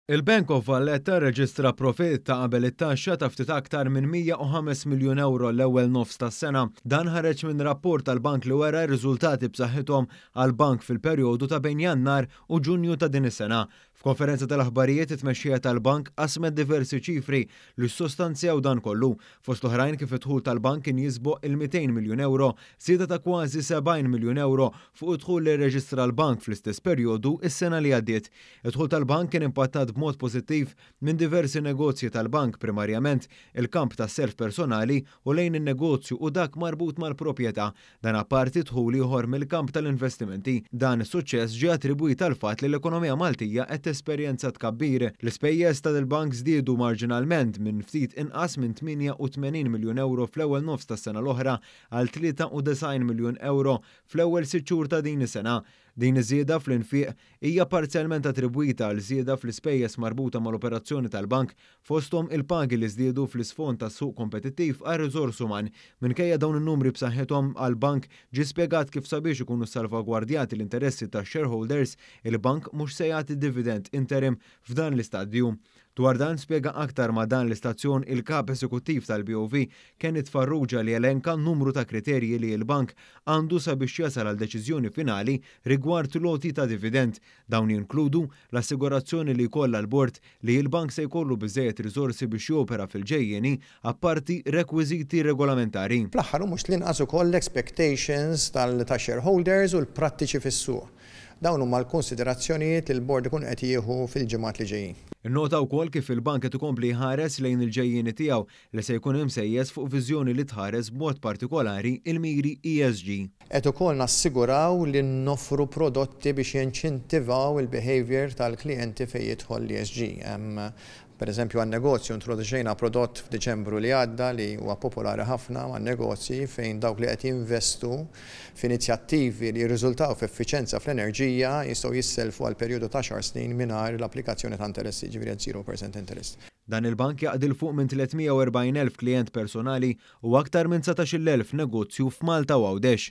Il-Bank of Valletta reġistra profitt ta' qabel it-taxxa ta' ftit aktar minn 105 miljun euro l-ewwel nofs tas-sena. Dan ħareġ minn rapport tal-bank li wera r-riżultati b'saħħithom għall-bank fil-perjodu ta' bejn Jannar u Ġunju ta' din is-sena. F'konferenza tal-aħbarijiet it-tmexxija tal-bank qasmet diversi ċifri li ssostanzjaw dan kollu. Fost l-oħrajn kif id-dħul tal-bank kien jisboq il-200 miljun euro, żieda ta' kważi 70 miljun euro fuq id-dħul li rreġistra l-bank fl-istess perjodu is-sena li għaddiet. Id-dħul tal-bank kien impattat b'mod pożittiv minn diversi negozji tal-bank, primarjament il-kamp tas-self personali u lejn in-negozju u dak marbut mal-proprjetà. Dan apparti dħul ieħor mill-kamp tal-investimenti. Dan is-suċċess ġie attribwit għal fatt li l-ekonomija Maltija qed esperjenza tkabbir. L-ispejjeż tal-bank żdiedu marġinalment minn ftit inqas minn 88 miljun euro fl-ewwel nofs tas-sena l-oħra għal 93 miljun euro fl-ewwel 6 xhur ta' din is-sena. Din iż-żieda fl-infiq hija parzjalment attribwita għal żieda fl-ispejjeż marbuta mal-operazzjoni tal-bank fosthom il-pagi li żdiedu fl-isfond tas-suq kompetittiv għal riżors uman. Minkejja dawn in-numri b'saħħithom għall-bank ġie spjegat kif sabiex ikunu salvagwardjati l-interessi tax-shareholders, il-bank mhux se jagħti dividend interim f'dan l-istadju. Dwar dan spjega aktar ma' dan l-istazzjon il-kap eżekuttiv tal-BOV Kenneth Farrugia li elenka numru ta' kriterji li l-bank għandu sabiex jasal għal deċiżjoni finali rigward loti ta' dividend. Dawn jinkludu l-assigurazzjoni li jkollha l-bord li l-bank se jkollu biżejjed riżorsi biex jopera fil-ġejjeni apparti rekwiżiti regolamentari. Fl-aħħar mhux l-inqas ukoll l-expectations tal-shareholders u l-prattiċi fis-suq. Dawn huma l-konsiderazzjonijiet li l-bord ikun qed jieħu fil-ġimgħat li ġejjin. Innota wkoll kif il-bank qed ikompli jħares lejn il-ġejjieni tiegħu li se jkun imsejjes fuq viżjoni li tħares b'mod partikolari il-miri ESG. Qed ukoll nassiguraw li noffru prodotti biex jinċentivaw il-behavior tal-klijenti fejn jidħol l-ESG. Pereżempju għan-negozju introduċejna prodott f'Diċembru li għadda li huwa popolari ħafna għan-negozji fejn dawk li qed jinvestu f'inizjattivi li jirriżultaw f'effiċenza fl-enerġija jistgħu jisselfu għal perjodu ta' 10 snin mingħajr l-applikazzjoni ta' interessi, ġifieri 0% interest. Dan il-bank jaqdil fuq minn 340,000 klient personali u aktar minn 19,000 negozju f'Malta u Għawdex.